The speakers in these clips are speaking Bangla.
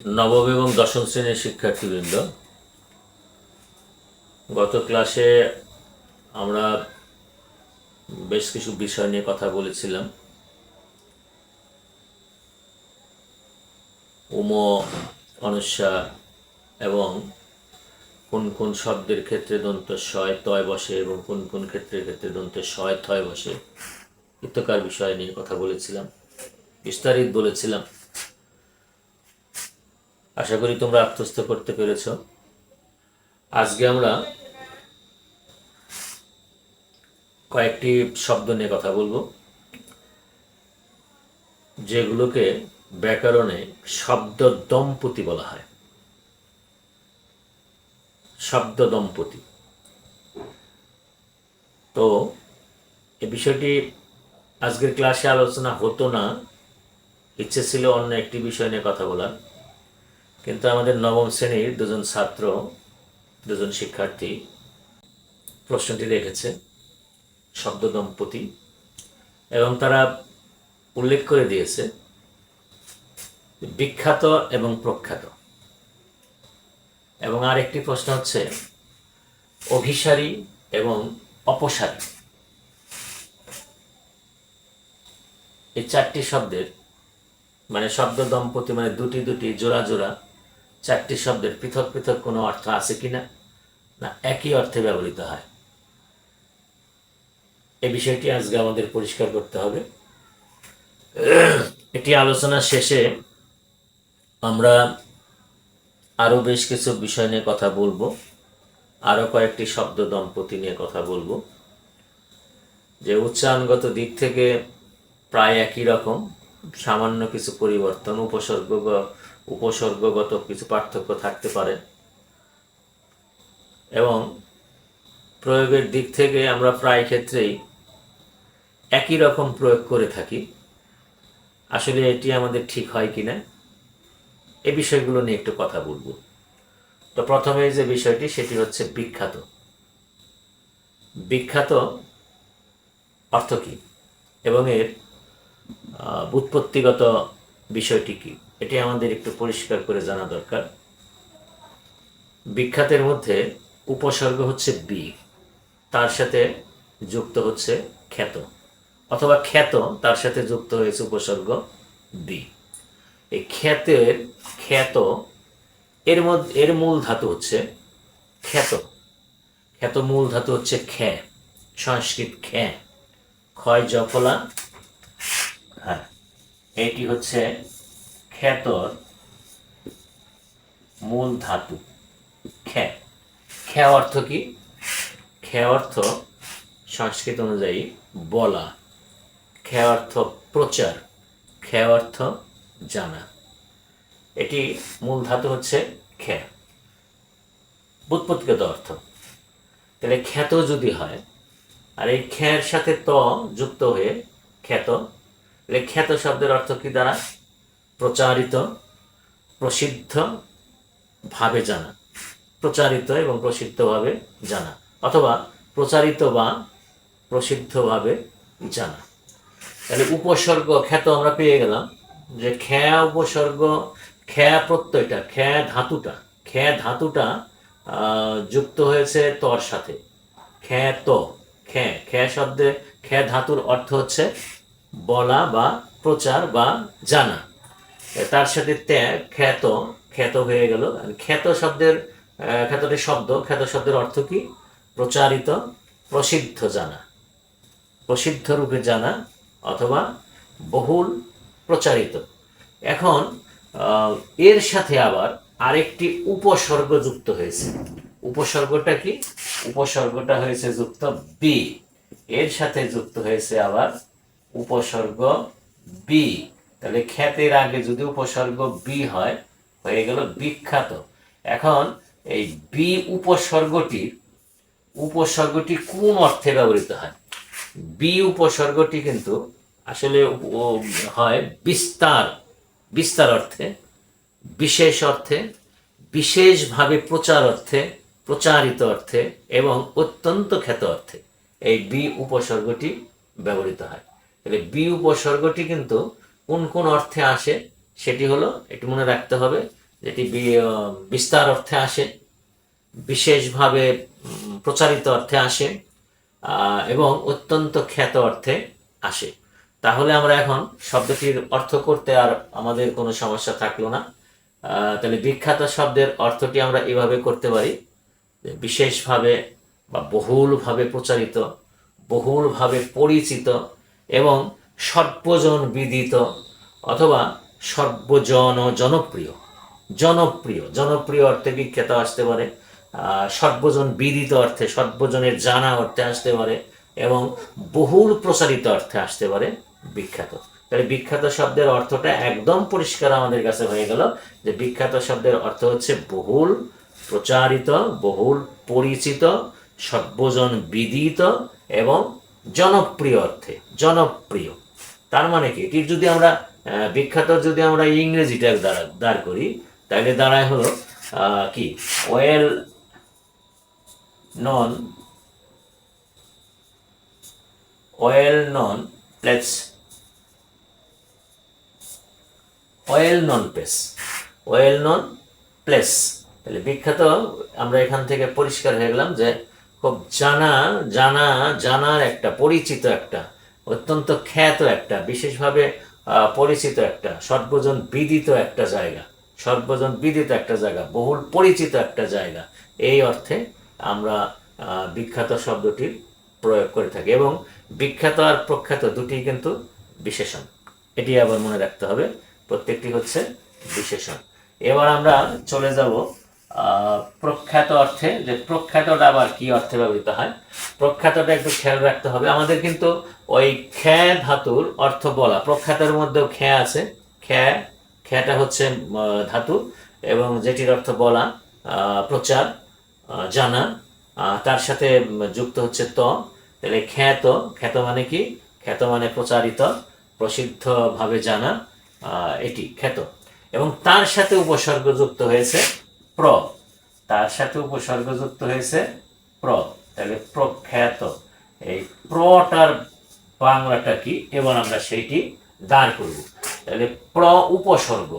নবম এবং দশম শ্রেণীর শিক্ষার্থীবৃন্দ, গত ক্লাসে আমরা বেশ কিছু বিষয় নিয়ে কথা বলেছিলাম। উম, অনুস্বার এবং কোন কোন শব্দের ক্ষেত্রে দন্ত শয় তয় বসে এবং কোন কোন ক্ষেত্রে দন্ত শয় থয় বসে ইত্যাকার বিষয় নিয়ে কথা বলেছিলাম, বিস্তারিত বলেছিলাম। আশা করি তোমরা আত্মস্থ করতে পেরেছ। আজকে আমরা কয়েকটি শব্দ নিয়ে কথা বলবো, যেগুলোকে ব্যাকরণে শব্দ দম্পতি বলা হয়। শব্দ দম্পতি। তো এই বিষয়টি আজকের ক্লাসে আলোচনা হতো না, ইচ্ছে ছিল অন্য একটি বিষয় নিয়ে কথা বলার, কিন্তু আমাদের নবম শ্রেণীর দুজন শিক্ষার্থী প্রশ্নটি রেখেছে শব্দ দম্পতি, এবং তারা উল্লেখ করে দিয়েছে বিখ্যাত এবং প্রখ্যাত। এবং আর একটি প্রশ্ন হচ্ছে অভিসারী এবং অপসারী। এই চারটি শব্দের মানে শব্দ দম্পতি মানে দুটি দুটি জোড়া জোড়া চারটি শব্দের পৃথক পৃথক কোনো অর্থ আছে কিনা, না একই অর্থে ব্যবহৃত হয়, এই বিষয়টি আজকে আমাদের পরিষ্কার করতে হবে। এটি আলোচনা শেষে আমরা আরও বেশ কিছু বিষয় নিয়ে কথা বলবো, আরও কয়েকটি শব্দ দম্পতি নিয়ে কথা বলবো, যে উচ্চারণগত দিক থেকে প্রায় একই রকম, সামান্য কিছু পরিবর্তন, উপসর্গগত কিছু পার্থক্য থাকতে পারে, এবং প্রয়োগের দিক থেকে আমরা প্রায় ক্ষেত্রেই একই রকম প্রয়োগ করে থাকি। আসলে এটি আমাদের ঠিক হয় কিনা এই বিষয়গুলো নিয়ে একটু কথা বলবো। তো প্রথমে যে বিষয়টি সেটি হচ্ছে বিখ্যাত। বিখ্যাত অর্থ কী এবং এর ব্যুৎপত্তিগত বিষয়টি কী, এটি আমাদের একটু পরিষ্কার করে জানা দরকার। বিখ্যাতের মধ্যে উপসর্গ হচ্ছে বি, তার সাথে যুক্ত হচ্ছে খ্যাত, অথবা খ্যাত তার সাথে যুক্ত হয়েছে উপসর্গ বি। এই খ্যাত এর মূল ধাতু হচ্ছে খ্যাত। খ্যাত মূল ধাতু হচ্ছে খ্যা, সংস্কৃত খ্যা, ক্ষয় জফলা। হ্যাঁ, এটি হচ্ছে খ্যাতর মূল ধাতু খ্যা। খ্যা অর্থ কি? খ্যা অর্থ সংস্কৃত অনুযায়ী বলা, খ্যা অর্থ প্রচার, খ্যা অর্থ জানা। এটি মূল ধাতু হচ্ছে খ্যা। ব্যুৎপত্তিগত অর্থ, তাহলে খ্যাত যদি হয় আর এই খ্যার সাথে ত যুক্ত হয়ে খ্যাত, তাহলে খ্যাত শব্দের অর্থ কি দ্বারা? প্রচারিত, প্রসিদ্ধ ভাবে জানা, প্রচারিত এবং প্রসিদ্ধভাবে জানা, অথবা প্রচারিত বা প্রসিদ্ধভাবে জানা। তাহলে উপসর্গ খ্যাত আমরা পেয়ে গেলাম, যে খ্যা উপসর্গ, খ্যা প্রত্যয়টা, খ্যা ধাতুটা যুক্ত হয়েছে তর সাথে, খ্যাত। খ্যা শব্দে খ্যা ধাতুর অর্থ হচ্ছে বলা বা প্রচার বা জানা, তার সাথে খ্যাত, খ্যাত হয়ে গেল। খ্যাত শব্দের খ্যাত শব্দের অর্থ কি? প্রচারিত, প্রসিদ্ধ জানা, প্রসিদ্ধ রূপে জানা, অথবা বহুল প্রচারিত। এখন এর সাথে আবার আরেকটি উপসর্গ যুক্ত হয়েছে। উপসর্গটা কি? উপসর্গটা হয়েছে যুক্ত বি, এর সাথে যুক্ত হয়েছে আবার উপসর্গ বি। তাহলে খ্যাতের আগে যদি উপসর্গ বি হয়, হয়ে গেল বিখ্যাত। এখন এই বি উপসর্গটি কোন অর্থে ব্যবহৃত হয়? বি উপসর্গটি কিন্তু আসলে হয় বিস্তার অর্থে, বিশেষ অর্থে, বিশেষভাবে প্রচার অর্থে, প্রচারিত অর্থে এবং অত্যন্ত খ্যাত অর্থে এই বি উপসর্গটি ব্যবহৃত হয়। তাহলে বি উপসর্গটি কিন্তু কোন কোন অর্থে আসে সেটি হলো, একটু মনে রাখতে হবে, যেটি বিস্তার অর্থে আসে, বিশেষভাবে প্রচারিত অর্থে আসে, এবং অত্যন্ত খ্যাত অর্থে আসে। তাহলে আমরা এখন শব্দটির অর্থ করতে আর আমাদের কোনো সমস্যা থাকলো না। তাহলে বিখ্যাত শব্দের অর্থটি আমরা এভাবে করতে পারি যে বিশেষভাবে বা বহুলভাবে প্রচারিত, বহুলভাবে পরিচিত এবং সর্বজন বিদিত, অথবা সর্বজন জনপ্রিয়। জনপ্রিয় জনপ্রিয় অর্থে বিখ্যাত আসতে পারে, সর্বজন বিদিত অর্থে, সর্বজনের জানা অর্থে আসতে পারে, এবং বহুল প্রচারিত অর্থে আসতে পারে বিখ্যাত। তাহলে বিখ্যাত শব্দের অর্থটা একদম পরিষ্কার আমাদের কাছে হয়ে গেল যে বিখ্যাত শব্দের অর্থ হচ্ছে বহুল প্রচারিত, বহুল পরিচিত, সর্বজন বিদিত এবং জনপ্রিয় অর্থে। জনপ্রিয় তার মানে কি, এটির যদি আমরা বিখ্যাত যদি আমরা ইংরেজিটা দাঁড় করি, তাহলে দাঁড়ায় হলো কি, well known, well known place, well known place, well known place. তাহলে বিখ্যাত আমরা এখান থেকে পরিষ্কার হয়ে গেলাম যে খুব জানার একটা, পরিচিত একটা, অত্যন্ত খ্যাত একটা, বিশেষভাবে পরিচিত একটা, সর্বজন বিদিত একটা জায়গা, সর্বজন বিদিত একটা জায়গা, বহুল পরিচিত একটা জায়গা, এই অর্থে আমরা বিখ্যাত শব্দটির প্রয়োগ করে থাকি। এবং বিখ্যাত আর প্রখ্যাত দুটি কিন্তু বিশেষণ, এটি আবার মনে রাখতে হবে, প্রত্যেকটি হচ্ছে বিশেষণ। এবার আমরা চলে যাব প্রখ্যাত অর্থে, যে প্রখ্যাতটা আবার কি অর্থে ব্যবহৃত হয়। প্রখ্যাতটা একটু খেয়াল রাখতে হবে আমাদের, কিন্তু ওই খ্যা ধাতুর অর্থ বলা, প্রখ্যাতের মধ্যেও খ্যা আছে, খ্যাটা হচ্ছে ধাতু, এবং যেটির অর্থ বলা, প্রচার, জানা, তার সাথে যুক্ত হচ্ছে ত। তাহলে খ্যাত, খ্যাত মানে কি, খ্যাত মানে প্রচারিত, প্রসিদ্ধভাবে জানা, এটি খ্যাত। এবং তার সাথে উপসর্গ যুক্ত হয়েছে প্র, তার সাথে উপসর্গ যুক্ত হয়েছে প্র, তাহলে প্রখ্যাত। এই প্রটার বাংলাটা কি, এবার আমরা সেইটি দাঁড় করব। তাহলে প্র উপসর্গ,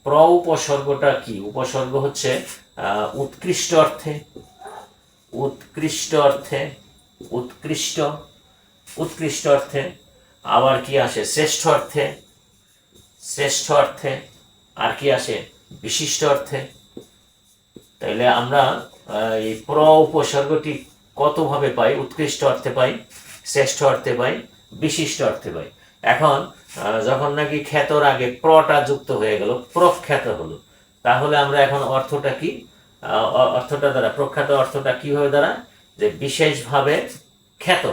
প্র উপসর্গটা কি, উপসর্গ হচ্ছে উৎকৃষ্ট অর্থে, উৎকৃষ্ট অর্থে, উৎকৃষ্ট, উৎকৃষ্ট অর্থে, আবার কি আসে শ্রেষ্ঠ অর্থে, শ্রেষ্ঠ অর্থে, আর কি আসে বিশিষ্ট অর্থে। তাইলে আমরা এই প্র উপসর্গটি কতভাবে পাই, উৎকৃষ্ট অর্থে পাই, শ্রেষ্ঠ অর্থে পাই, বিশিষ্ট অর্থে পাই। এখন যখন নাকি খ্যাতর আগে প্রটা যুক্ত হয়ে গেল, প্রখ্যাত হলো, তাহলে আমরা এখন অর্থটা কি, অর্থটা দ্বারা প্রখ্যাত অর্থটা কিভাবে দাঁড়ায়, যে বিশেষভাবে খ্যাত,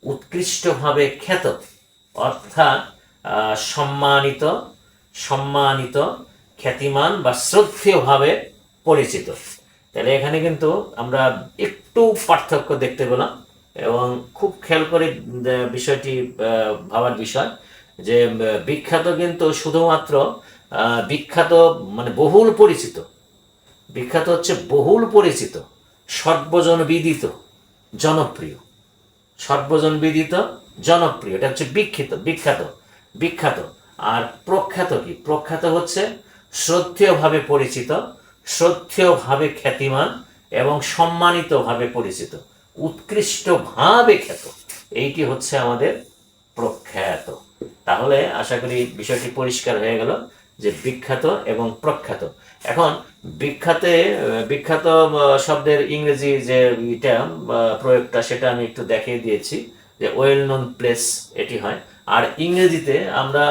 উৎকৃষ্টভাবে খ্যাত, অর্থাৎ সম্মানিত, সম্মানিত, খ্যাতিমান বা শ্রদ্ধেয়ভাবে পরিচিত। তাহলে এখানে কিন্তু আমরা একটু পার্থক্য দেখতে পেলাম, এবং খুব খেয়াল করে বিষয়টি ভাবার বিষয় যে বিখ্যাত কিন্তু শুধুমাত্র বিখ্যাত মানে বহুল পরিচিত, বিখ্যাত হচ্ছে বহুল পরিচিত, সর্বজন বিদিত, জনপ্রিয়, সর্বজন বিদিত, জনপ্রিয়, এটা হচ্ছে বিখ্যাত, বিখ্যাত, বিখ্যাত। আর প্রখ্যাত কি, প্রখ্যাত হচ্ছে শ্রদ্ধেয়ভাবে পরিচিত, শ্রদ্ধেয়ভাবে খ্যাতিমান এবং সম্মানিতভাবে পরিচিত, উৎকৃষ্টভাবে খ্যাত, এইটি হচ্ছে আমাদের প্রখ্যাত। তাহলে আশা করি বিষয়টি পরিষ্কার হয়ে গেল যে বিখ্যাত এবং প্রখ্যাত। এখন বিখ্যাতে, বিখ্যাত শব্দের ইংরেজি যে এটা প্রয়োগটা, সেটা আমি একটু দেখিয়ে দিয়েছি যে ওয়েল নোন প্লেস, এটি হয়। আর ইংরেজিতে আমরা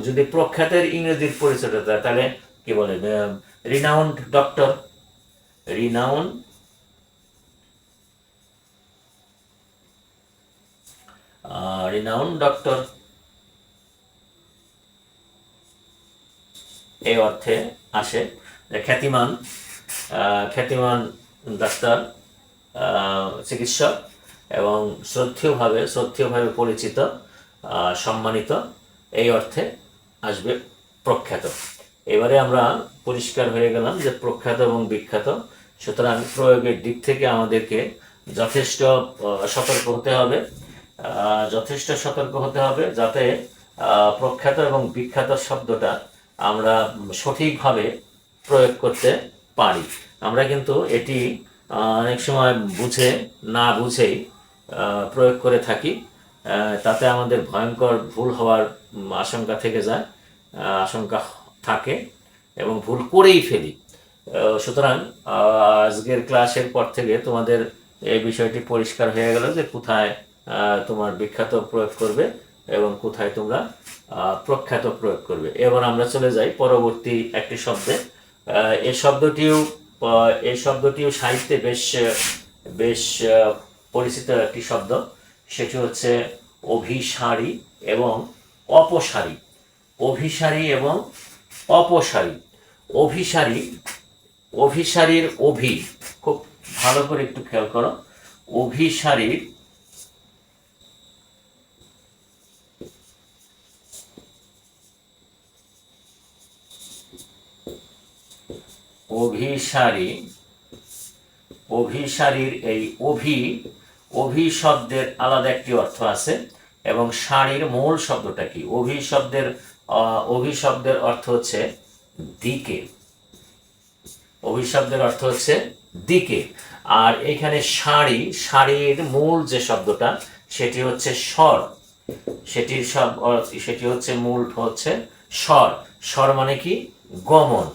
যদি প্রখ্যাতের ইংরেজির পরিচয়টা, তাহলে কি বলে, renowned doctor, renowned, renowned doctor, এই অর্থে আসে, খ্যাতিমান, খ্যাতিমান ডাক্তার, চিকিৎসক, এবং শ্রদ্ধেয়ভাবে পরিচিত, সম্মানিত, এই অর্থে আসবে প্রখ্যাত। এবারে আমরা পরিষ্কার হয়ে গেলাম যে প্রখ্যাত এবং বিখ্যাত, সুতরাং প্রয়োগের দিক থেকে আমাদেরকে যথেষ্ট সতর্ক হতে হবে, যথেষ্ট সতর্ক হতে হবে, যাতে প্রখ্যাত এবং বিখ্যাত শব্দটা আমরা সঠিকভাবে প্রয়োগ করতে পারি। আমরা কিন্তু এটি অনেক সময় বুঝে না বুঝেই প্রয়োগ করে থাকি। তাতে আমাদের ভয়ঙ্কর ভুল হওয়ার আশঙ্কা থেকে যায়, আশঙ্কা থাকে এবং ভুল করেই ফেলি। সুতরাং আজকের ক্লাসের পর থেকে তোমাদের এই বিষয়টি পরিষ্কার হয়ে গেল যে কোথায় তোমার বিখ্যাত প্রয়োগ করবে এবং কোথায় তোমরা প্রখ্যাত প্রয়োগ করবে। এবার আমরা চলে যাই পরবর্তী একটি শব্দে। এই শব্দটিও সাহিত্যে বেশ বেশ পরিচিত একটি শব্দ। সেটি হচ্ছে অভিসারী এবং অপসারী। অভিসারী এবং অপসারী। অভিসারীর অভি, খুব ভালো করে একটু খেয়াল করো। অভিসারীর অভিসারীর এই অভি শব্দের আলাদা একটি অর্থ আছে এবং সারির মূল শব্দটা কি? অভি শব্দের অর্থ হচ্ছে দিকে। অভিশব্দের অর্থ হচ্ছে দিকে। আর এখানে সারির মূল যে শব্দটা সেটি হচ্ছে স্বর। সেটি হচ্ছে মূল হচ্ছে স্বর। স্বর মানে কি? গমন।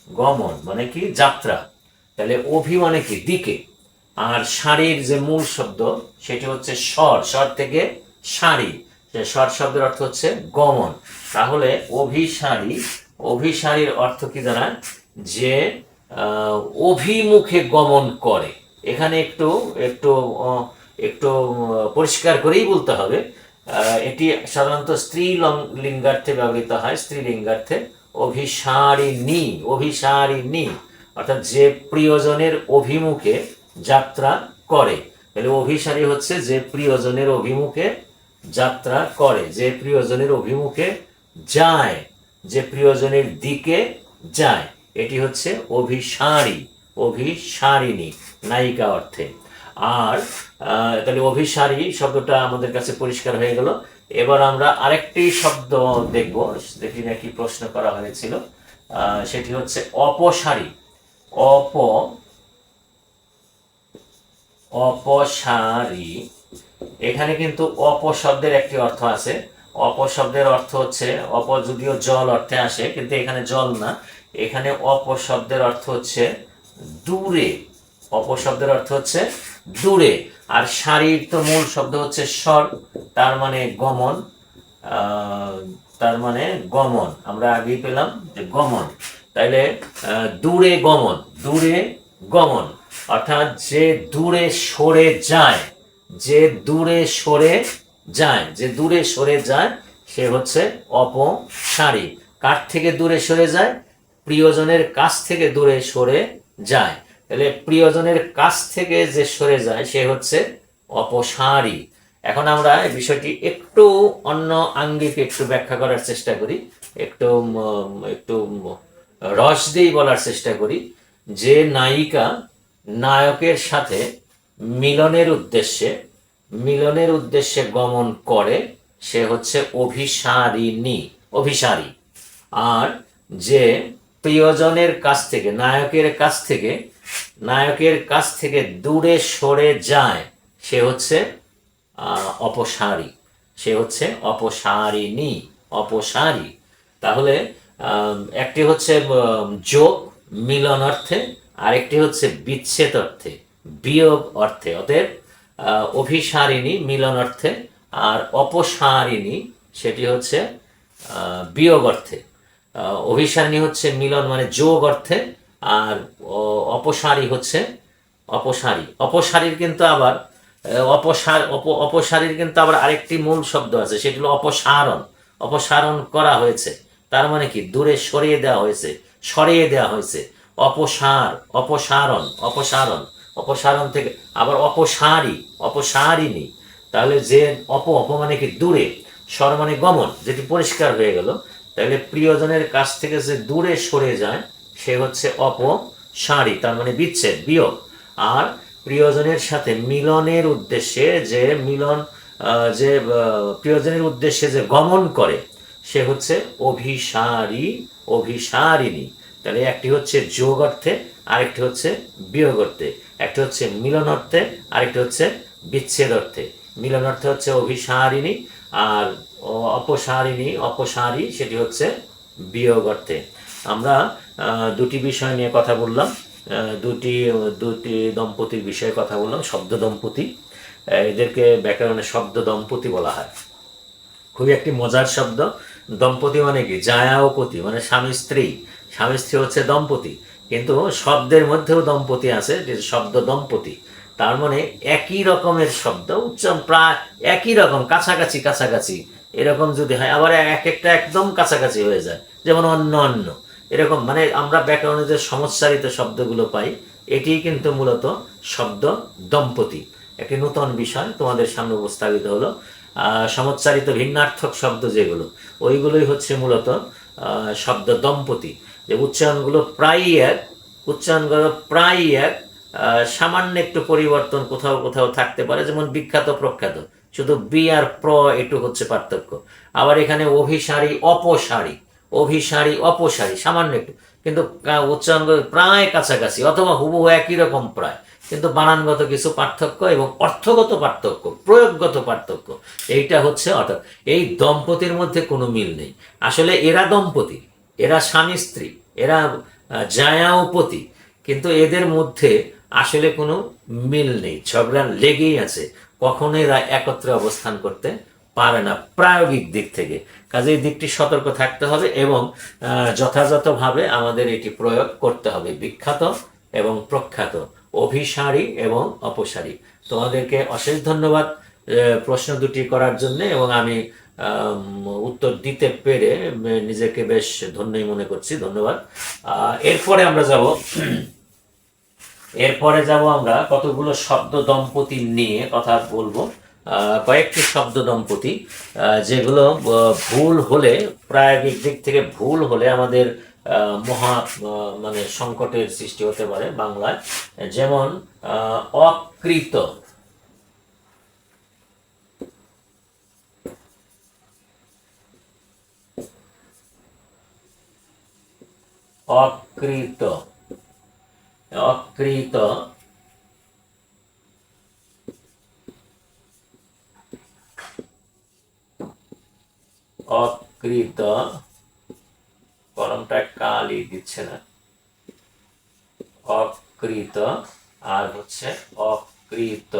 গমন মানে কি? যাত্রা। তাহলে অভি মানে কি? দিকে। আর সারির যে মূল শব্দ সেটি হচ্ছে স্বর। স্বর থেকে সারি, স্বর শব্দের অর্থ হচ্ছে গমন। তাহলে অভিসারীর অর্থ কি দাঁড়ায়? যে অভিমুখে গমন করে। এখানে একটু একটু একটু পরিষ্কার করেই বলতে হবে, এটি সাধারণত স্ত্রীলিঙ্গার্থে ব্যবহৃত হয়। স্ত্রীলিঙ্গার্থে অভিসারিণী অর্থাৎ যে প্রিয়জনের অভিমুখে যাত্রা করে। তাহলে অভিসারী হচ্ছে যে প্রিয়জনের অভিমুখে যাত্রা করে, যে প্রিয়জনের অভিমুখে যায়, যে প্রিয়জনের দিকে যায়, এটি হচ্ছে অভিসারিণী নায়িকা অর্থে। আর তাহলে অভিসারী শব্দটা আমাদের কাছে পরিষ্কার হয়ে গেল। এবার আমরা আরেকটি শব্দ দেখব, দেখি নাকি প্রশ্ন করা হয়েছিল। সেটি হচ্ছে অপসারী। অপসারী। এখানে কিন্তু অপশব্দের একটি অর্থ আছে। অপশব্দের অর্থ হচ্ছে, যদিও জল অর্থে আসে কিন্তু এখানে জল না, এখানে অপশব্দের অর্থ হচ্ছে দূরে। অপশব্দের অর্থ হচ্ছে দূরে। আর সারির তো মূল শব্দ হচ্ছে স্বর, তার মানে গমন। আমরা আগেই পেলাম যে গমন। তাইলে দূরে গমন অর্থাৎ যে দূরে সরে যায়, যে দূরে সরে যায় সে হচ্ছে অপসারী। কার থেকে দূরে সরে যায়? প্রিয়জনের কাছ থেকে দূরে সরে যায়। তাহলে প্রিয়জনের কাছ থেকে যে সরে যায় সে হচ্ছে অপসারী। এখন আমরা এই বিষয়টি একটু অন্য আঙ্গিকে একটু ব্যাখ্যা করার চেষ্টা করি, একটু একটু রস দিয়েই বলার চেষ্টা করি। যে নায়িকা নায়কের সাথে মিলনের উদ্দেশ্যে গমন করে সে হচ্ছে অভিসারী। আর যে প্রিয়জনের কাছ থেকে, নায়কের কাছ থেকে দূরে সরে যায় সে হচ্ছে অপসারী। অপসারী। তাহলে একটি হচ্ছে যোগ মিলন অর্থে, আরেকটি হচ্ছে বিচ্ছেদ অর্থে, বিয়োগ অর্থে। অতএব অভিসারিণী মিলন অর্থে, আর অপসারিণী সেটি হচ্ছে বিয়োগ অর্থে। অভিসারিণী হচ্ছে মিলন মানে যোগ অর্থে, আর অপসারী হচ্ছে অপসারীর কিন্তু আবার অপসারীর কিন্তু আবার আরেকটি মূল শব্দ আছে, সেটি হলো অপসারণ করা হয়েছে। তার মানে কি? দূরে সরিয়ে দেওয়া হয়েছে। অপসারণ থেকে আবার অপসারিণী। তাহলে যে অপ মানে কি? দূরে, স্বর মানে গমন, যেটি পরিষ্কার হয়ে গেল। তাহলে প্রিয়জনের কাছ থেকে যে দূরে সরে যায় সে হচ্ছে অপসারী, তার মানে বিচ্ছেদ, বিয়োগ। আর প্রিয়জনের সাথে মিলনের উদ্দেশ্যে প্রিয়জনের উদ্দেশ্যে যে গমন করে সে হচ্ছে অভিসারিণী। তাহলে একটি হচ্ছে যোগ অর্থে, আরেকটি হচ্ছে বিয়োগ অর্থে, একটি হচ্ছে মিলন অর্থে, আরেকটি হচ্ছে বিচ্ছেদ অর্থে। মিলন অর্থে হচ্ছে অভিসারিণী, আর অপসারী সেটি হচ্ছে বিয়োগ অর্থে। আমরা দুটি বিষয় নিয়ে কথা বললাম, দুটি দুটি দম্পতির বিষয়ে কথা বললাম, শব্দ দম্পতি। এদেরকে ব্যাকরণে শব্দ দম্পতি বলা হয়। খুবই একটি মজার শব্দ। দম্পতি মানে কি? জায়া ও পতি মানে স্বামী স্ত্রী। স্বামী স্ত্রী হচ্ছে দম্পতি, কিন্তু শব্দের মধ্যেও দম্পতি আছে, যে শব্দ দম্পতি। তার মানে একই রকমের শব্দ, উচ্চারণ প্রায় একই রকম, কাছাকাছি কাছাকাছি এরকম যদি হয়, আবার এক একটা একদম কাছাকাছি হয়ে যায়, যেমন অন্য অন্য এরকম। মানে আমরা ব্যাকরণে যে সমচ্চারিত শব্দগুলো পাই, এটি কিন্তু মূলত শব্দ দম্পতি। একটি নতুন বিষয় তোমাদের সামনে উপস্থাপিত হলো। সমচ্চারিত ভিন্নার্থক শব্দ যেগুলো, ওইগুলোই হচ্ছে মূলত শব্দ দম্পতি। যে উচ্চারণগুলো প্রায়ই এক, উচ্চারণগুলো প্রায়ই এক, সামান্য একটু পরিবর্তন কোথাও কোথাও থাকতে পারে, যেমন বিখ্যাত প্রখ্যাত, শুধু বি আর প্র একটু হচ্ছে পার্থক্য। আবার এখানে অভিসারী অপসারী, অভিসারী অপসারী সামান্য একটু, কিন্তু উচ্চারণগুলো প্রায় কাছাকাছি অথবা হুবহু একই রকম প্রায়, কিন্তু বানানগত কিছু পার্থক্য এবং অর্থগত পার্থক্য, প্রয়োগগত পার্থক্য, এইটা হচ্ছে অর্থাৎ এই দম্পতির মধ্যে কোনো মিল নেই। আসলে এরা দম্পতি, এরা স্বামী স্ত্রী, এরা জায়া ও পতি, কিন্তু এদের মধ্যে আসলে কোনো মিল নেই, ঝগড়া লেগেই আছে, কখনো এরা একত্রে অবস্থান করতে পারে না প্রায়োগিক দিক থেকে। কাজে এই দিকটি সতর্ক থাকতে হবে এবং যথাযথভাবে আমাদের এটি প্রয়োগ করতে হবে। বিখ্যাত এবং প্রখ্যাত, অভিসারী এবং অপসারী। তোমাদেরকে অশেষ ধন্যবাদ প্রশ্ন দুটি করার জন্য, এবং আমি উত্তর দিতে পেরে নিজেকে বেশ ধন্যই মনে করছি। ধন্যবাদ। এরপরে যাব আমরা কতগুলো শব্দ দম্পতি নিয়ে কথা বলবো। কয়েকটি শব্দ দম্পতি যেগুলো ভুল হলে, প্রায়োগিক দিক থেকে ভুল হলে আমাদের মহা মানে সংকটের সৃষ্টি হতে পারে বাংলায়। যেমন অকৃত, অকৃত, অকৃত, অকৃত, কলমটা কালি দিচ্ছে না, অকৃত আর হচ্ছে অকৃত,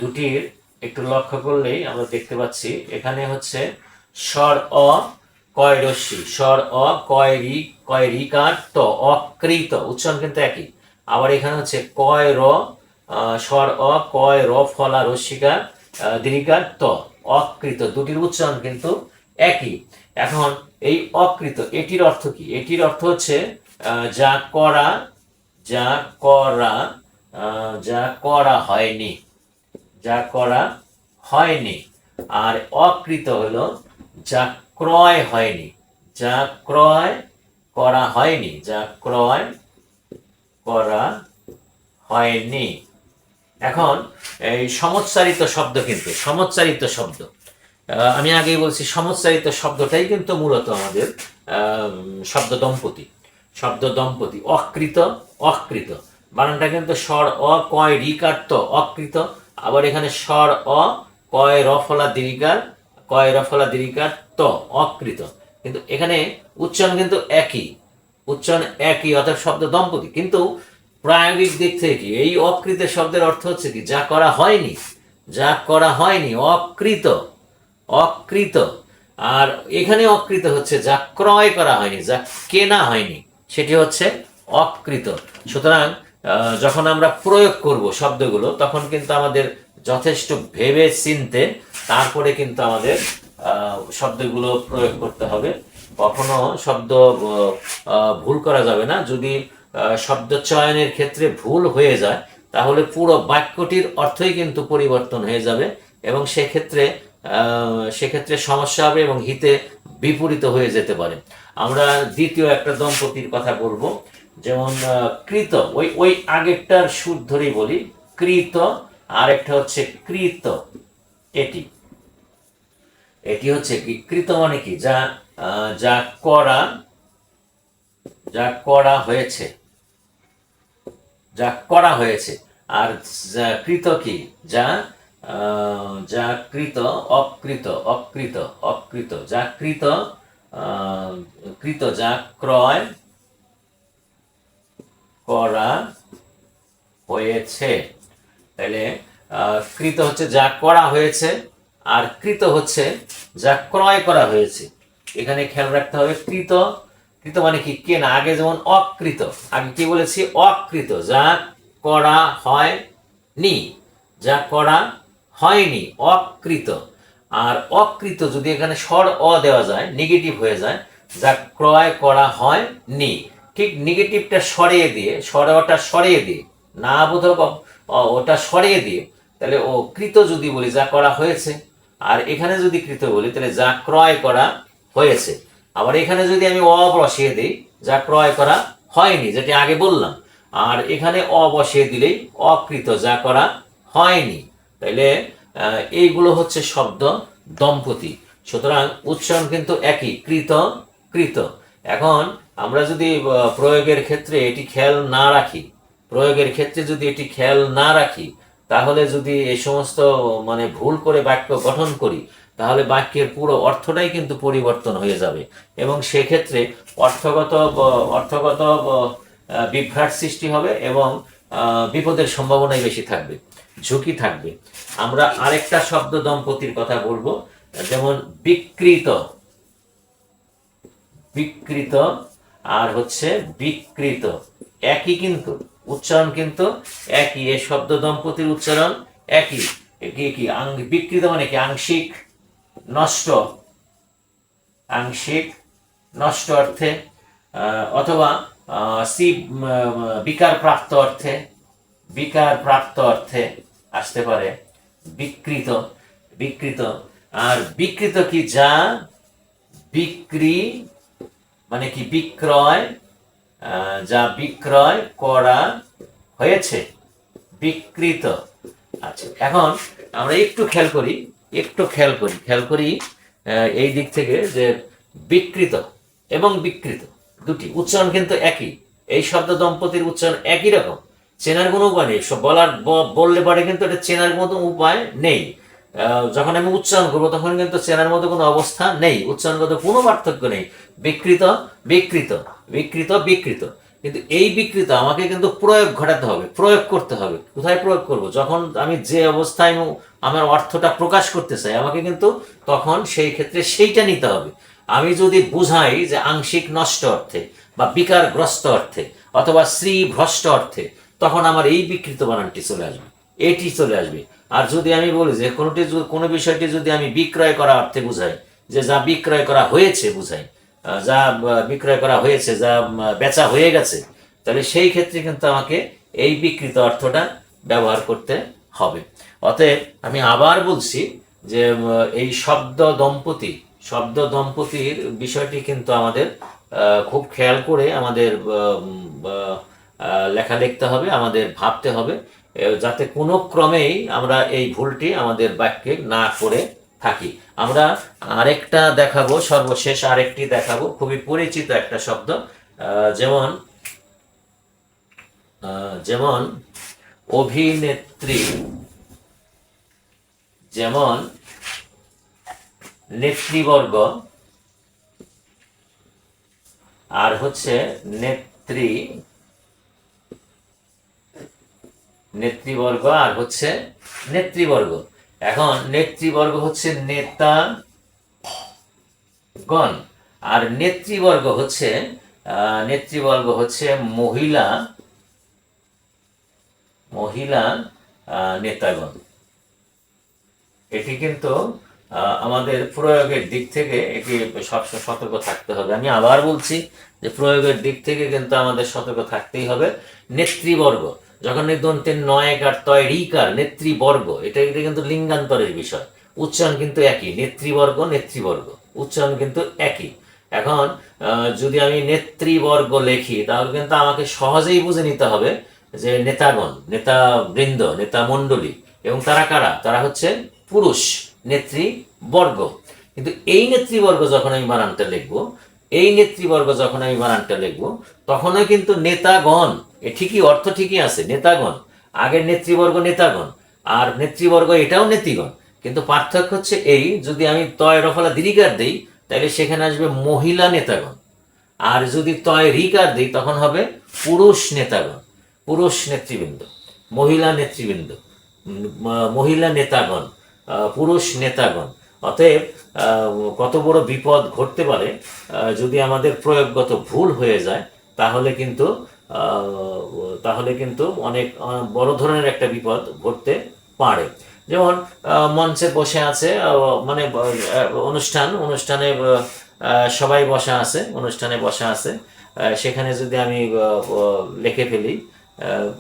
দুটির একটু লক্ষ্য করলেই আমরা দেখতে পাচ্ছি এখানে হচ্ছে স্বর অ কয় রস্যি, স্বর অ কয় রি, কয় রিকার ত, অকৃত উচ্চারণ কিন্তু একই। আবার এখানে হচ্ছে কয় র, স্বর অ কয় র ফলা রস্যিকার দীর্ঘিকার ত, অকৃত, দুটির উচ্চারণ কিন্তু একই। এখন এই অকৃত, এটির অর্থ কি? এটির অর্থ হচ্ছে যা করা, যা করা, যা করা হয়নি, যা করা হয়নি। আর অকৃত হলো যা ক্রয় হয়নি, যা ক্রয় করা হয়নি, যা ক্রয় করা হয়নি। এখন এই সমচ্চারিত শব্দ, কিন্তু সমচ্চারিত শব্দ আমি আগেই বলছি, সমচ্চারিত শব্দটাই কিন্তু মূলত আমাদের শব্দ দম্পতি। শব্দ দম্পতি অকৃত, অকৃত বানানটা কিন্তু স্বর অ কয় রিকার ত, অকৃত। আবার এখানে স্বর অ কয় রফলা দীর্ঘিকার, কয় রফলা দীর্ঘিকার ত, অকৃত। কিন্তু এখানে উচ্চারণ কিন্তু একই, উচ্চারণ একই, অর্থাৎ শব্দ দম্পতি। কিন্তু প্রায়োগিক দিক থেকে এই অকৃত শব্দের অর্থ হচ্ছে কি? যা করা হয়নি, যা করা হয়নি, অকৃত, অকৃত। আর এখানে অকৃত হচ্ছে যা ক্রয় করা হয়নি, যা কেনা হয়নি, সেটি হচ্ছে অকৃত। সুতরাং যখন আমরা প্রয়োগ করব শব্দগুলো, তখন কিন্তু আমাদের যথেষ্ট ভেবে চিনতে তারপরে কিন্তু আমাদের শব্দগুলো প্রয়োগ করতে হবে। কখনো শব্দ ভুল করা যাবে না। যদি শব্দ চয়নের ক্ষেত্রে ভুল হয়ে যায়, তাহলে পুরো বাক্যটির অর্থই কিন্তু পরিবর্তন হয়ে যাবে, এবং সেক্ষেত্রে সমস্যা হবে এবং হিতে বিপরীত হয়ে যেতে পারে। আমরা দ্বিতীয় একটা দম্পতির কথা বলবো, যেমন কৃত, ওই ওই আগেরটার সুর ধরেই বলি, কৃত, আর একটা হচ্ছে কৃত। এটি এটি হচ্ছে কি? কৃত মানে কি? যা যা করা, যা করা হয়েছে, যা করা হয়েছে। আর যা কৃত কি, যা যা কৃত, অকৃত, অকৃত, অকৃত, যা কৃত, কৃত, যা ক্রয় করা হয়েছে। তাহলে কৃত হচ্ছে যা করা হয়েছে, আর কৃত হচ্ছে যা ক্রয় করা হয়েছে। এখানে খেয়াল রাখতে হবে কৃত, কৃত মানে কি কেনা। আগে যেমন অকৃত, আগে কি বলেছি, অকৃত, যা করা হয়নি, যা করা হয়নি, অকৃত। আর অকৃত যদি এখানে স্বর অ দেওয়া যায়, নেগেটিভ হয়ে যায়, যা ক্রয় করা হয়নি। ঠিক নেগেটিভটা সরিয়ে দিয়ে, স্বরটা সরিয়ে দিয়ে, না বোধক ওটা সরিয়ে দিয়ে, তাহলে ও কৃত যদি বলি যা করা হয়েছে, আর এখানে যদি কৃত বলি তাহলে যা ক্রয় করা হয়েছে। আবার এখানে যদি আমি অ বসিয়ে দিই, যা ক্রয় করা হয়নি, যেটা আগে বললাম, আর এখানে অ বসিয়ে দিলেই অকৃত, যা করা হয়নি। তাইলে এইগুলো হচ্ছে শব্দ দম্পতি। সুতরাং উচ্চারণ কিন্তু একই, কৃত, কৃত। এখন আমরা যদি প্রয়োগের ক্ষেত্রে এটি খেয়াল না রাখি, প্রয়োগের ক্ষেত্রে যদি এটি খেয়াল না রাখি, তাহলে যদি এই সমস্ত মানে ভুল করে বাক্য গঠন করি, তাহলে বাক্যের পুরো অর্থটাই কিন্তু পরিবর্তন হয়ে যাবে, এবং সেক্ষেত্রে অর্থগত অর্থগত বিভ্রাট সৃষ্টি হবে, এবং বিপদের সম্ভাবনাই বেশি থাকবে, ঝুঁকি থাকবে। আমরা আরেকটা শব্দ দম্পতির কথা বলবো, যেমন বিকৃত, বিকৃত আর হচ্ছে বিকৃত, একই কিন্তু উচ্চারণ কিন্তু একই। এই শব্দ দম্পতির উচ্চারণ একই। কি বিকৃত মানে কি আংশিক নষ্ট, আংশিক নষ্ট অর্থে, অথবা সি বিকার প্রাপ্ত অর্থে, বিকার প্রাপ্ত অর্থে আসতে পারে বিকৃত, বিকৃত। আর বিকৃত কি, যা বিক্রি মানে কি বিক্রয়, যা বিক্রয় করা হয়েছে, বিকৃত। আচ্ছা, এখন আমরা একটু খেয়াল করি, একটু খেয়াল করি এই দিক থেকে যে বিকৃত এবং বিকৃত দুটি উচ্চারণ কিন্তু একই। এই শব্দ দম্পতির উচ্চারণ একই রকম, চেনার কোনো উপায় নেই। বললে পারে কিন্তু এটা চেনার মতো উপায় নেই। যখন আমি উচ্চারণ করবো তখন কিন্তু চেনার মতো কোনো অবস্থা নেই, উচ্চারণগত কোনো পার্থক্য নেই। বিকৃত, বিকৃত, বিকৃত, বিকৃত। কিন্তু এই বিকৃত আমাকে কিন্তু প্রয়োগ ঘটাতে হবে, প্রয়োগ করতে হবে। কোথায় প্রয়োগ করব? যখন আমি যে অবস্থায় আমার অর্থটা প্রকাশ করতে চাই, আমাকে কিন্তু তখন সেই ক্ষেত্রে সেইটা নিতে হবে। আমি যদি বুঝাই যে আংশিক নষ্ট অর্থে বা বিকারগ্রস্ত অর্থে অথবা শ্রী ভ্রষ্ট অর্থে, তখন আমার এই বিকৃত বানানটি চলে আসবে, এটি চলে আসবে। আর যদি আমি বলি যে কোনো বিষয়টি যদি আমি বিক্রয় করা অর্থে বুঝাই, যে যা বিক্রয় করা হয়েছে বুঝাই, যা বিক্রয় করা হয়েছে, যা বেচা হয়ে গেছে, তাহলে সেই ক্ষেত্রে কিন্তু আমাকে এই বিকৃত অর্থটা ব্যবহার করতে হবে। অতএব আমি আবার বলছি যে এই শব্দ দম্পতির বিষয়টি কিন্তু আমাদের খুব খেয়াল করে আমাদের লেখা লিখতে হবে, আমাদের ভাবতে হবে, যাতে কোনো ক্রমেই আমরা এই ভুলটি আমাদের বাক্যে না করে থাকি। আমরা আরেকটা দেখাবো, সর্বশেষ আরেকটি দেখাবো, খুবই পরিচিত একটা শব্দ, যেমন যেমন অভিনেত্রী, যেমন নেতৃবর্গ, আর হচ্ছে নেতৃবর্গ, আর হচ্ছে নেতৃবর্গ। এখন নেতৃবর্গ হচ্ছে নেতাগণ, আর নেতৃবর্গ হচ্ছে মহিলা নেতাগণ। এটি কিন্তু আমাদের প্রয়োগের দিক থেকে এটি সবসময় সতর্ক থাকতে হবে। আমি আবার বলছি যে প্রয়োগের দিক থেকে কিন্তু আমাদের সতর্ক থাকতেই হবে। নেতৃবর্গ, যখন দন্তের নয়কার তয় রিকার নেতৃবর্গ, এটা কিন্তু লিঙ্গান্তরের বিষয়, উচ্চারণ কিন্তু একই। নেতৃবর্গ, নেতৃবর্গ, উচ্চারণ কিন্তু একই। এখন যদি আমি নেতৃবর্গ লিখি, তাহলে কিন্তু আমাকে সহজেই বুঝে নিতে হবে যে নেতাগণ, নেতাবৃন্দ, নেতা মণ্ডলী, এবং তারা কারা? তারা হচ্ছে পুরুষ নেতৃবর্গ। কিন্তু এই নেতৃবর্গ যখন আমি বানানটা লিখবো, এই নেতৃবর্গ যখন আমি বানানটা লিখবো তখনও কিন্তু নেতাগণ, এ ঠিকই অর্থ ঠিকই আছে, নেতাগণ, আগের নেতৃবর্গ নেতাগণ, আর নেতৃবর্গ এটাও নেতৃগণ, কিন্তু পার্থক্য হচ্ছে এই, যদি আমি তয় রফলা দীর্ঘার দিই তাহলে সেখানে আসবে মহিলা নেতাগণ, আর যদি তয় রিকার দিই তখন হবে পুরুষ নেতাগণ, পুরুষ নেতৃবৃন্দ, মহিলা নেতৃবৃন্দ, মহিলা নেতাগণ, পুরুষ নেতাগণ। অতএব কত বড় বিপদ ঘটতে পারে যদি আমাদের প্রয়োগগত ভুল হয়ে যায়, তাহলে কিন্তু অনেক বড় ধরনের একটা বিপদ ঘটতে পারে। যেমন মঞ্চে বসে আছে, মানে অনুষ্ঠানে সবাই বসা আছে, অনুষ্ঠানে বসা আছে, সেখানে যদি আমি লিখে ফেলি,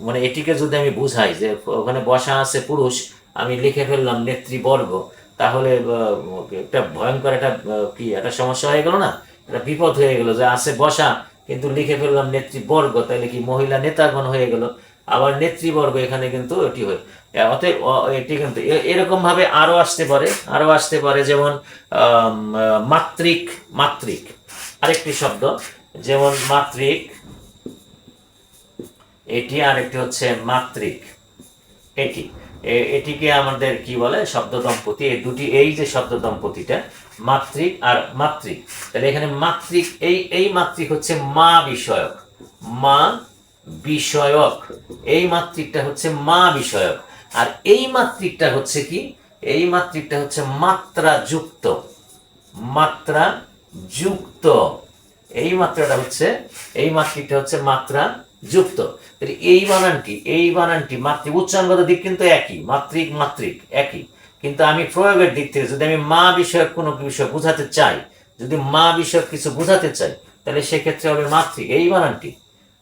মানে এটিকে যদি আমি বুঝাই যে ওখানে বসা আছে পুরুষ, আমি লিখে ফেললাম নেতৃবর্গ, তাহলে একটা ভয়ঙ্কর একটা সমস্যা হয়ে গেল না, একটা বিপদ হয়ে গেল যে আছে বসা কিন্তু লিখে ফেললাম নেতৃবর্গ, তাহলে কি মহিলা নেতাগণ হয়ে গেল, আবার নেতৃবর্গ এখানে কিন্তু এটি হয়। অতএব এটি কিন্তু এরকম ভাবে আরো আসতে পারে যেমন মাতৃক, মাতৃক আরেকটি শব্দ, যেমন মাতৃক এটি, আরেকটি হচ্ছে মাতৃক এটি, এটিকে আমাদের কি বলে, শব্দ দম্পতি, এই দুটি, এই যে শব্দ দম্পতিটা মাতৃক আর মাতৃক, তাহলে এখানে মাতৃক, এই মাতৃক হচ্ছে মা বিষয়ক, মা বিষয়ক, এই মাতৃকটা হচ্ছে মা বিষয়ক, আর এই মাতৃকটা হচ্ছে কি, এই মাতৃকটা হচ্ছে মাত্রা যুক্ত, মাত্রা যুক্ত, এই মাত্রাটা হচ্ছে, এই মাতৃকটা হচ্ছে মাত্রা যুক্ত। তাহলে এই বানানটি মাতৃক, উচ্চারণগত দিক কিন্তু একই, মাতৃক মাতৃক একই, কিন্তু আমি প্রয়োগের দিক থেকে যদি আমি মা বিষয়ক কোনো বিষয় বোঝাতে চাই, যদি মা বিষয়ক কিছু বোঝাতে চাই, তাহলে সেক্ষেত্রে হবে মাতৃক এই বানানটি।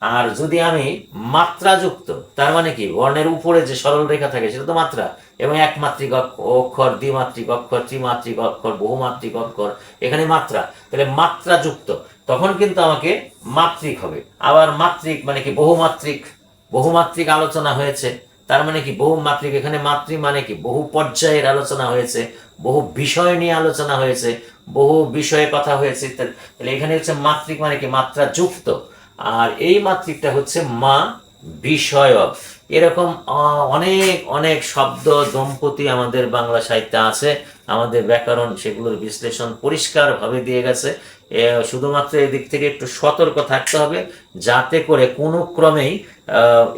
আর যদি আমি মাত্রাযুক্ত, তার মানে কি, বর্ণের উপরে যে সরল রেখা থাকে সেটা তো মাত্রা, এবং একমাত্রিক অক্ষর, দ্বিমাত্রিক অক্ষর, ত্রিমাত্রিক অক্ষর, বহুমাত্রিক অক্ষর, এখানে মাত্রা, তাহলে মাত্রাযুক্ত, তখন কিন্তু আমাকে মাত্রিক হবে। আবার মাত্রিক মানে কি, বহুমাত্রিক, বহুমাত্রিক আলোচনা হয়েছে, তার মানে কি বহুমাত্রিক, এখানে মাতৃ মানে কি বহু পর্যায়ের আলোচনা হয়েছে, বহু বিষয় নিয়ে আলোচনা হয়েছে, বহু বিষয়ে কথা হয়েছে, তাহলে এখানে হচ্ছে মাত্রিক মানে কি মাত্রা যুক্ত, আর এই মাতৃকটা হচ্ছে মা বিষয়ক। এরকম অনেক অনেক শব্দ দম্পতি আমাদের বাংলা সাহিত্যে আছে, আমাদের ব্যাকরণ সেগুলোর বিশ্লেষণ পরিষ্কারভাবে দিয়ে গেছে। শুধুমাত্র এদিক থেকে একটু সতর্ক থাকতে হবে যাতে করে কোনো ক্রমেই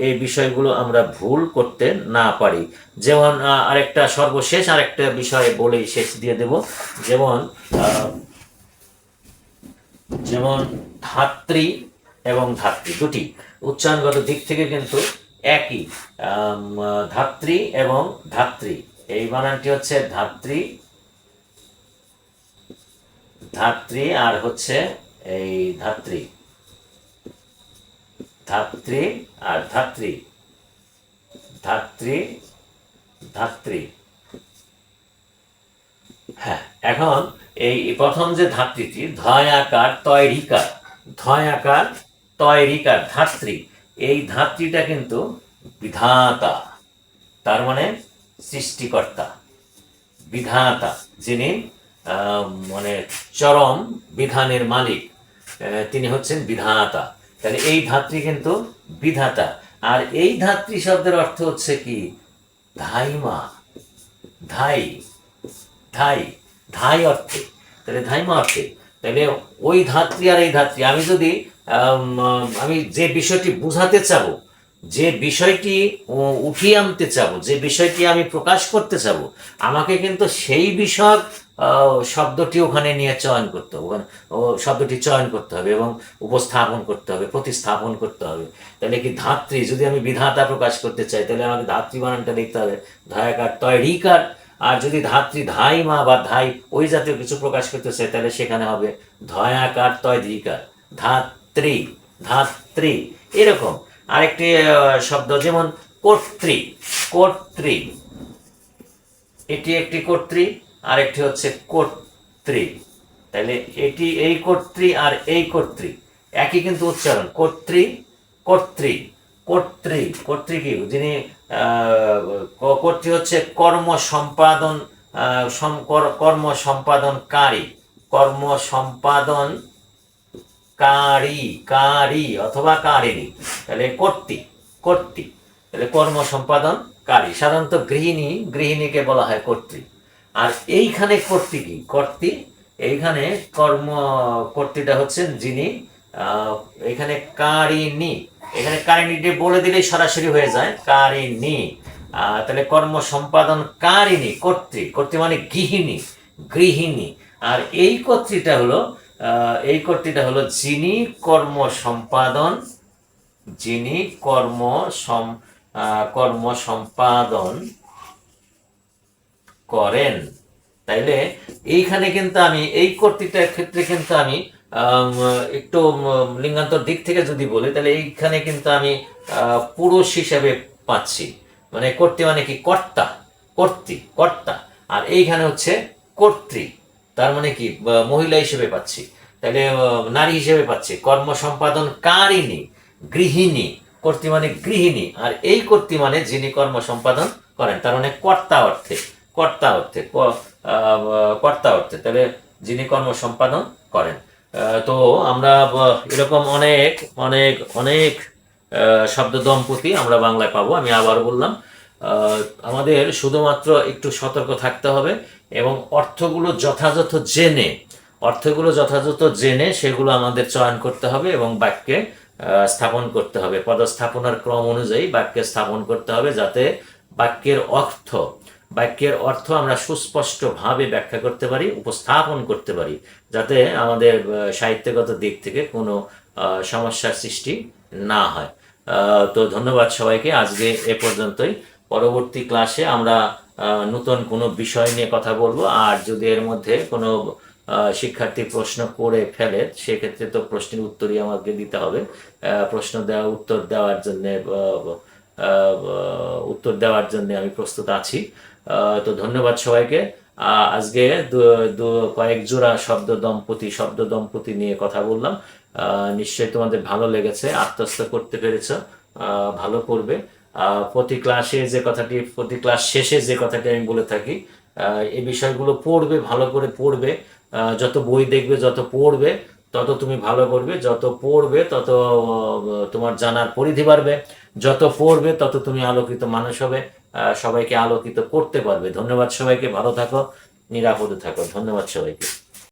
এই বিষয়গুলো আমরা ভুল করতে না পারি। যেমন সর্বশেষ আরেকটা বিষয় বলেই শেষ দিয়ে দেব, যেমন যেমন ধাত্রী এবং ধাত্রী দুটি উচ্চারণগত দিক থেকে কিন্তু একই, ধাত্রী এবং ধাত্রী, এই বানানটি হচ্ছে ধাত্রী, ধাত্রী, আর হচ্ছে এই ধাত্রী, ধাত্রী আর ধাত্রী, ধাত্রী, ধাত্রী। হ্যাঁ, এখন এই প্রথম যে ধাত্রীটি ধয় আকার তয় রিকার, ধয় আকার তয় রিকার ধাত্রী, এই ধাত্রীটা কিন্তু বিধাতা, তার মানে সৃষ্টিকর্তা, বিধাতা, যিনি মানে চরম বিধানের মালিক, তিনি হচ্ছেন বিধাতা, তাহলে এই ধাত্রী কিন্তু বিধাতা। আর এই ধাত্রী শব্দের অর্থ হচ্ছে কি, ধাইমা, ধাই, ধাই, ধাই অর্থে, তাহলে ধাইমা অর্থে, তাহলে ওই ধাত্রী আর এই ধাত্রী, আমি যদি আমি যে বিষয়টি বুঝাতে চাবো, যে বিষয়টি উঠিয়ে আনতে চাবো, যে বিষয়টি আমি প্রকাশ করতে চাবো, আমাকে কিন্তু সেই বিষয় শব্দটি ওখানে নিয়ে চয়ন করতে হবে, ওখানে শব্দটি চয়ন করতে হবে এবং উপস্থাপন করতে হবে, প্রতিস্থাপন করতে হবে। তাহলে কি ধাত্রী, যদি আমি বিধাতা প্রকাশ করতে চাই তাহলে আমাকে ধাত্রী বানানটা লিখতে হবে ধয়াকার তয় রিকার, আর যদি ধাত্রী ধাই মা বা ধাই ওই জাতীয় কিছু প্রকাশ করতে চাই তাহলে সেখানে হবে ধয়াকার তয় রিকার, ধাত্রী, ধাত্রী। এরকম আরেকটি শব্দ যেমন কর্ত্রী, কর্ত্রী, এটি একটি কর্ত্রী, আরেকটি হচ্ছে কর্ত্রী, তাহলে এটি এই কর্ত্রী আর এই কর্ত্রী একই কিন্তু উচ্চারণ, কর্ত্রী, কর্ত্রী, কর্ত্রী, কর্ত্রী কি, যিনি কর্ত্রী হচ্ছে কর্ম সম্পাদন, কর্ম সম্পাদনকারী, কর্ম সম্পাদন কারি, কারি অথবা কারিনী, তাহলে কর্তৃ, কর্তৃ, তাহলে কর্ম সম্পাদন কারি। সাধারণত গৃহিণী, গৃহিণীকে বলা হয় কর্তৃ। আর এইখানে কর্তৃ কি? কর্তৃ এইখানে কর্ম, কর্তৃটা হচ্ছেন যিনি, এখানে কারিনী, এখানে কারিনীটি বলে দিলেই সরাসরি হয়ে যায় কারিনী। তাহলে কর্ম সম্পাদন কারিনী, কর্তৃ, কর্তৃ মানে গৃহিণী, গৃহিণী। আর এই কর্তৃটা হলো, এই কর্তৃটা হলো যিনি কর্ম সম্পাদন, যিনি কর্ম সম্পাদন করেন। তাইলে এইখানে কিন্তু আমি এই কর্তৃটার ক্ষেত্রে কিন্তু আমি একটু লিঙ্গান্তর দিক থেকে যদি বলি, তাহলে এইখানে কিন্তু আমি পুরুষ হিসেবে পাচ্ছি। মানে কর্তৃ মানে কি? কর্তা, কর্তৃ, কর্তা। আর এইখানে হচ্ছে কর্তৃ, তার মানে কি? মহিলা হিসেবে পাচ্ছি। তাহলে নারী হিসেবে পাচ্ছি। কর্ম সম্পাদন কারিনী, গৃহিণী, কর্তৃ মানে গৃহিণী। আর এই কর্তৃ মানে যিনি কর্ম সম্পাদন করেন, তার মানে কর্তা অর্থে, কর্তা অর্থে, কর্তা অর্থে, তাহলে যিনি কর্ম সম্পাদন করেন। তো আমরা এরকম অনেক অনেক অনেক শব্দ দম্পতি আমরা বাংলায় পাবো। আমি আবার বললাম, আমাদের শুধুমাত্র একটু সতর্ক থাকতে হবে এবং অর্থগুলো যথাযথ জেনে, অর্থগুলো যথাযথ জেনে সেগুলো আমাদের চয়ন করতে হবে এবং বাক্যে স্থাপন করতে হবে। পদস্থাপনার ক্রম অনুযায়ী বাক্যে স্থাপন করতে হবে, যাতে বাক্যের অর্থ, বাক্যের অর্থ আমরা সুস্পষ্টভাবে ব্যাখ্যা করতে পারি, উপস্থাপন করতে পারি, যাতে আমাদের সাহিত্যগত দিক থেকে কোনো সমস্যার সৃষ্টি না হয়। তো ধন্যবাদ সবাইকে, আজকে এ পর্যন্তই। পরবর্তী ক্লাসে আমরা নতুন কোনো বিষয় নিয়ে কথা বলবো। আর যদি এর মধ্যে কোনো শিক্ষার্থী প্রশ্ন করে ফেলে, সেক্ষেত্রে তো প্রশ্নের উত্তরই আমাকে দিতে হবে। প্রশ্ন দেওয়া, উত্তর দেওয়ার জন্য আমি প্রস্তুত আছি। তো ধন্যবাদ সবাইকে। আজকে কয়েক জোড়া শব্দ দম্পতি নিয়ে কথা বললাম। নিশ্চয়ই তোমাদের ভালো লেগেছে, আত্মস্থ করতে পেরেছ, ভালো করবে। প্রতি ক্লাসে যে কথাটি, প্রতি ক্লাস শেষে যে কথাটি আমি বলে থাকি, এই বিষয়গুলো পড়বে, ভালো করে পড়বে। যত বই দেখবে, যত পড়বে, তত তুমি ভালো করবে। যত পড়বে তত তোমার জানার পরিধি বাড়বে। যত পড়বে তত তুমি আলোকিত মানুষ হবে, সবাইকে আলোকিত করতে পারবে। ধন্যবাদ সবাইকে, ভালো থাকো, নিরাপদে থাকো। ধন্যবাদ সবাইকে।